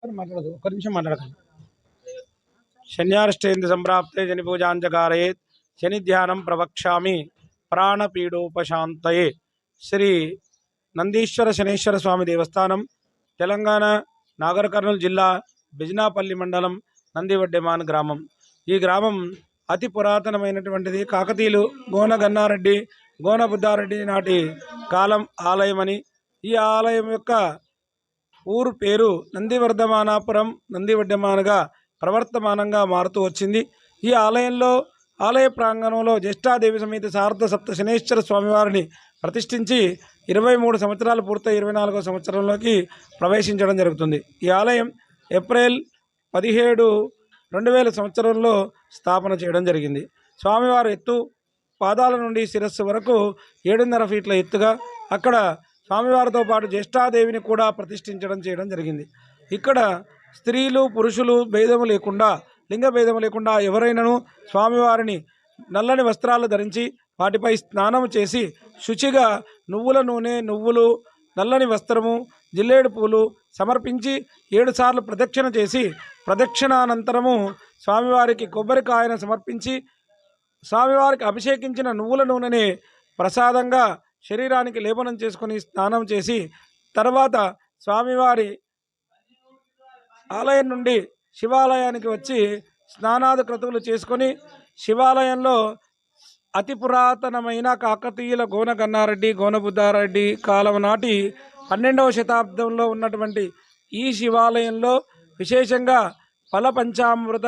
మాట్లాడదు, ఒక్క నిమిషం మాట్లాడకండి. శన్యార్ష్టేంద్ర సంప్రాప్తే శని పూజాంచకారయేత్ శని ధ్యానం ప్రవక్ష్యామి ప్రాణపీడోపశాంతయే. శ్రీ నందీశ్వర శనేశ్వర స్వామి దేవస్థానం, తెలంగాణ, నాగర్ కర్నూలు జిల్లా, బిజినాపల్లి మండలం, నందివడ్డెమాన్ గ్రామం. ఈ గ్రామం అతి పురాతనమైనటువంటిది. కాకతీయులు గోన గన్నారెడ్డి, గోన బుద్ధారెడ్డి నాటి కాలం ఆలయమని, ఈ ఆలయం యొక్క ఊరు పేరు నందివర్ధమానాపురం, నందివడ్డెమానగా ప్రవర్తమానంగా మారుతూ వచ్చింది. ఈ ఆలయంలో ఆలయ ప్రాంగణంలో జ్యేష్ఠాదేవి సమేత శారద సప్త శనేశ్వర స్వామివారిని ప్రతిష్ఠించి 23 సంవత్సరాలు పూర్తయి 24వ సంవత్సరంలోకి ప్రవేశించడం జరుగుతుంది. ఈ ఆలయం ఏప్రిల్ 17, 2000 సంవత్సరంలో స్థాపన చేయడం జరిగింది. స్వామివారి ఎత్తు పాదాల నుండి శిరస్సు వరకు 7.5 ఫీట్ల ఎత్తుగా, అక్కడ స్వామివారితో పాటు జ్యేష్ఠాదేవిని కూడా ప్రతిష్ఠించడం చేయడం జరిగింది. ఇక్కడ స్త్రీలు పురుషులు భేదము లేకుండా, లింగ భేదము లేకుండా ఎవరైనాను స్వామివారిని నల్లని వస్త్రాలు ధరించి వాటిపై స్నానం చేసి శుచిగా నువ్వుల నూనె, నువ్వులు, నల్లని వస్త్రము, జిల్లేడు పూలు సమర్పించి 7 సార్లు ప్రదక్షిణ చేసి, ప్రదక్షిణానంతరము స్వామివారికి కొబ్బరికాయను సమర్పించి స్వామివారికి అభిషేకించిన నువ్వుల నూనెని ప్రసాదంగా శరీరానికి లేపనం చేసుకొని స్నానం చేసి, తర్వాత స్వామివారి ఆలయం నుండి శివాలయానికి వచ్చి స్నానాది క్రతువులు చేసుకొని, శివాలయంలో అతి పురాతనమైన కాకతీయుల గోన గన్నారెడ్డి, గోన బుద్ధారెడ్డి కాలం నాటి 12వ శతాబ్దంలో ఉన్నటువంటి ఈ శివాలయంలో విశేషంగా ఫల పంచామృత,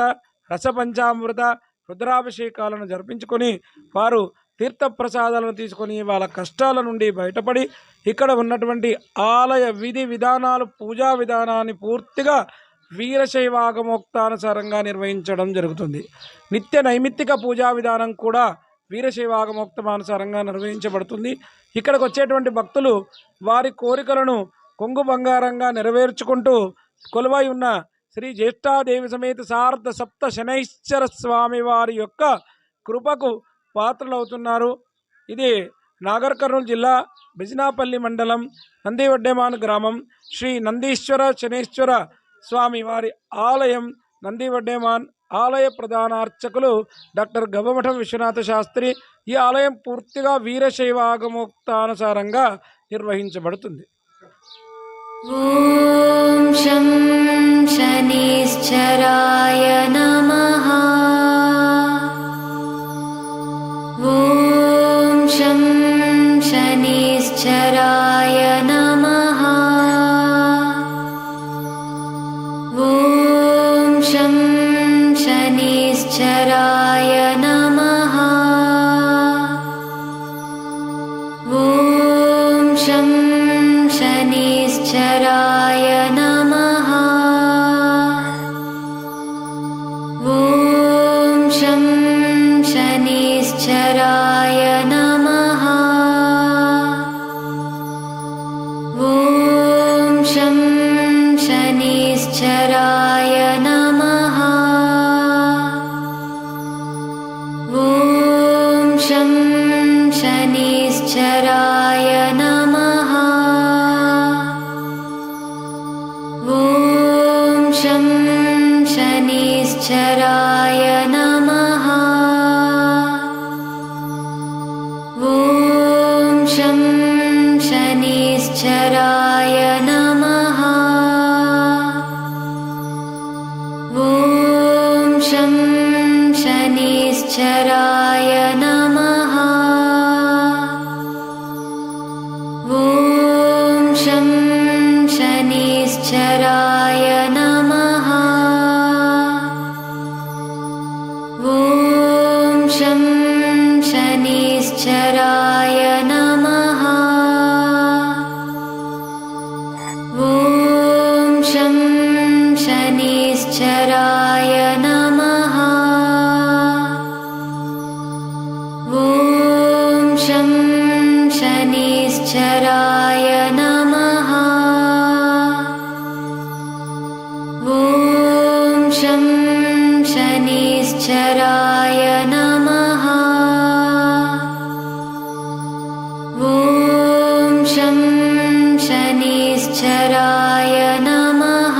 రస పంచామృత, రుద్రాభిషేకాలను జరిపించుకొని వారు తీర్థప్రసాదాలను తీసుకొని వాళ్ళ కష్టాల నుండి బయటపడి ఇక్కడ ఉన్నటువంటి ఆలయ విధి విధానాలు, పూజా విధానాన్ని పూర్తిగా వీరశైవాగమోక్తానుసారంగా నిర్వహించడం జరుగుతుంది. నిత్య నైమిత్తిక పూజా విధానం కూడా వీరశైవాగమోక్తానుసారంగా నిర్వహించబడుతుంది. ఇక్కడికి వచ్చేటువంటి భక్తులు వారి కోరికలను కొంగు బంగారంగా నెరవేర్చుకుంటూ కొలువై ఉన్న శ్రీ జ్యేష్ఠాదేవి సమేత శారద సప్త శనైశ్వర స్వామి వారి యొక్క కృపకు పాత్రలవుతున్నారు. ఇది నాగర్ కర్నూలు జిల్లా, బిజినాపల్లి మండలం, నందివడ్డెమాన్ గ్రామం, శ్రీ నందీశ్వర శనేశ్వర స్వామి వారి ఆలయం, నందివడ్డెమాన్. ఆలయ ప్రధాన అర్చకులు డాక్టర్ గవ్వమఠం విశ్వనాథ శాస్త్రి. ఈ ఆలయం పూర్తిగా వీరశైవాగమోక్తానుసారంగా నిర్వహించబడుతుంది. ఓం శం శనీశ్వరాయ నమః. ఓం శం శనీశ్వరాయ నమః. ఓం శం శనీశ్వరాయ నమః. ఓం శం శనీశ్వరాయ నమః. ఓం శం శనీశ్వరాయ నమః. ఓం శం శనీశ్వరాయ నమః. ఓం శం శనీశ్వరాయ నమః. ఓం శం శనీశ్వరాయ నమః. ఓం శం శనీశ్వరాయ నమః. ఓం శం శనీశ్వరాయ నమః. ఓం శం శనీశ్వరాయ నమః. ఓం శం శనీశ్వరాయ నమః. ఓం శం శనీశ్వరాయ నమః. ఓం శం శనీశ్వరాయ నమః. ఓం శం శనీశ్వరాయ నమః. ఓం శం శనీశ్వరాయ నమః.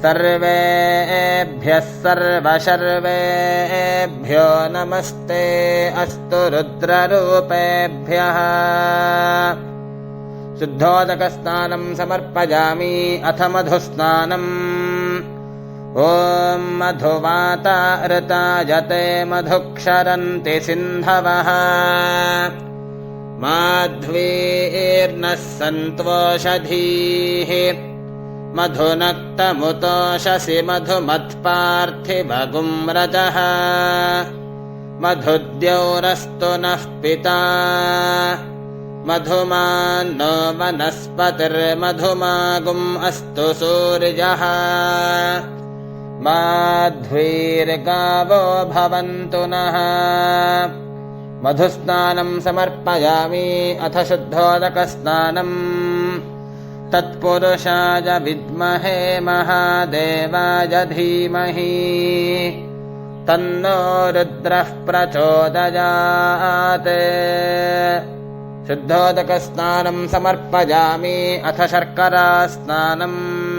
सर्वेभ्यः सर्वशर्वेभ्यो नमस्ते अस्तु रुद्ररूपेभ्यः। शुद्धोदकस्नानं समर्पयामि अथ मधुस्नानम्। ॐ मधुवातारतायते मधुक्षरन्ति सिन्धवः। माध्वीर्नः सन्त्वोषधीः मधुनक्तमुतोषसि मधुमत्पार्थिवगुं रजः। मधुद्यौरस्तु नः पिता मधुमान्नो वनस्पतिर्मधुमागुम् अस्तु सूर्यः। माध्वीर्गावो भवन्तु नः। मधुस्नानं समर्पयामि अथ शुद्धोदकस्नानम्। तत्पुरुषाय विद्महे महादेवाय धीमहि तन्नो रुद्रः प्रचोदयात्। शुद्धोदकस्नानं समर्पयामि अथ शर्करास्नानम्।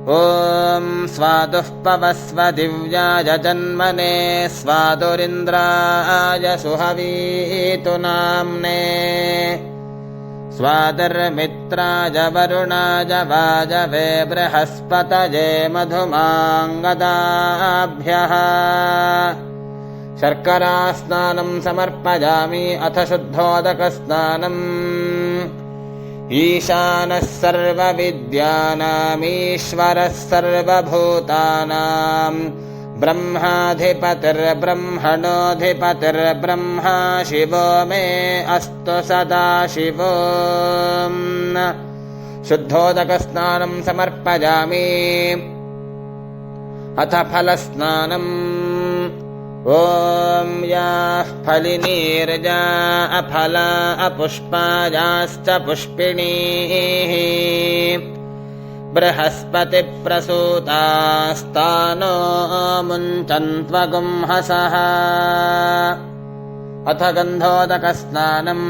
ॐ स्वादुः पवस्व दिव्याय जन्मने स्वादुरिन्द्राय सुहवीतु नाम्ने। स्वादुर्मित्राय वरुणाय वाजवे बृहस्पतये मधुमाङ्गदाभ्यः। शर्करास्नानं समर्पयामि अथ शुद्धोदकस्नानम्। ईशानः सर्वविद्यानामीश्वरः सर्वभूतानां ब्रह्माधिपतिर्ब्रह्मणोऽधिपतिर्ब्रह्मा शिवो मे अस्तु सदा शिवो। शुद्धोदकस्नानं समर्पयामि अथ फलस्नानम्। ॐ याः फलिनीर्जा अफला अपुष्पायाश्च पुष्पिणीः बृहस्पतिप्रसूतास्तानो मुञ्चन्त्वगुंहसः। अथ गन्धोदकस्नानम्।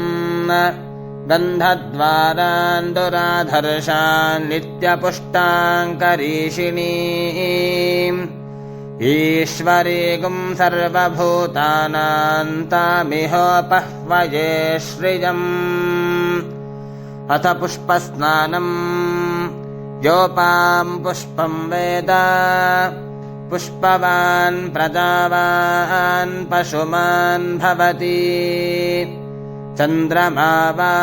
गन्धद्वारान्दुराधर्षान् नित्यपुष्टाङ्करीषिणीम् ईश्वरीगुं सर्वभूतानां तामिहोपह्वये श्रियम्। अथ पुष्पस्नानम्। योपां पुष्पं वेद पुष्पवान् प्रजावान् पशुमान् भवति। चन्द्रमा वा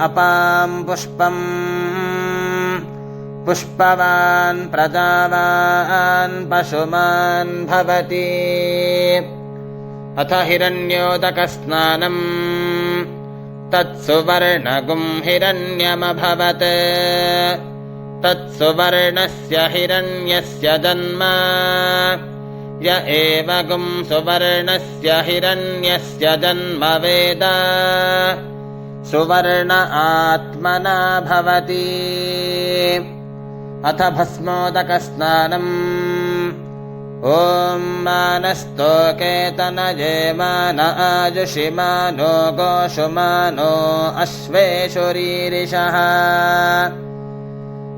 अपां पुष्पम् पुष्पवान् प्रजावान् पशुमान् भवति। अथ हिरण्योदकस्नानम्। तत्सुवर्णगुं हिरण्यमभवत्। तत्सुवर्णस्य हिरण्यस्य जन्म। य एव गुं सुवर्णस्य हिरण्यस्य जन्म वेद सुवर्ण आत्मना भवति। अथ भस्मोदकस्नानम्। ॐ मानस्तोकेतनये मान आजुषि मानो गोषु मानो अश्वेषु रीरिषः।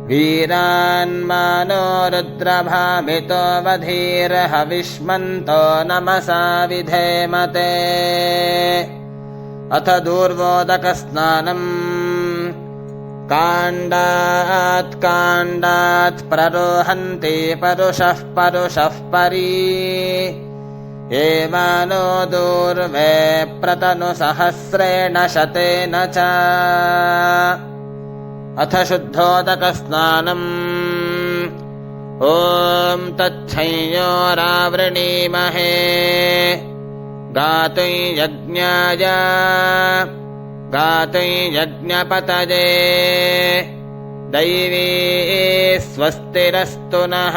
वीरान्मानो रुद्रभामितो वधीर्हविष्मन्तो नमसा विधेमते। अथ दूर्वोदकस्नानम्। काण्डात् काण्डात् प्ररोहन्ति परुषः परुषः परी। एवानो दूर्वे प्रतनुसहस्रेण शतेन च। अथ शुद्धोदकस्नानम्। ॐ तच्छंयोरावृणीमहे गातुं यज्ञाय गातुं यज्ञपतये दैवी स्वस्तिरस्तु नः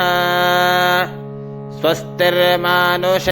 स्वस्तिर्मानुष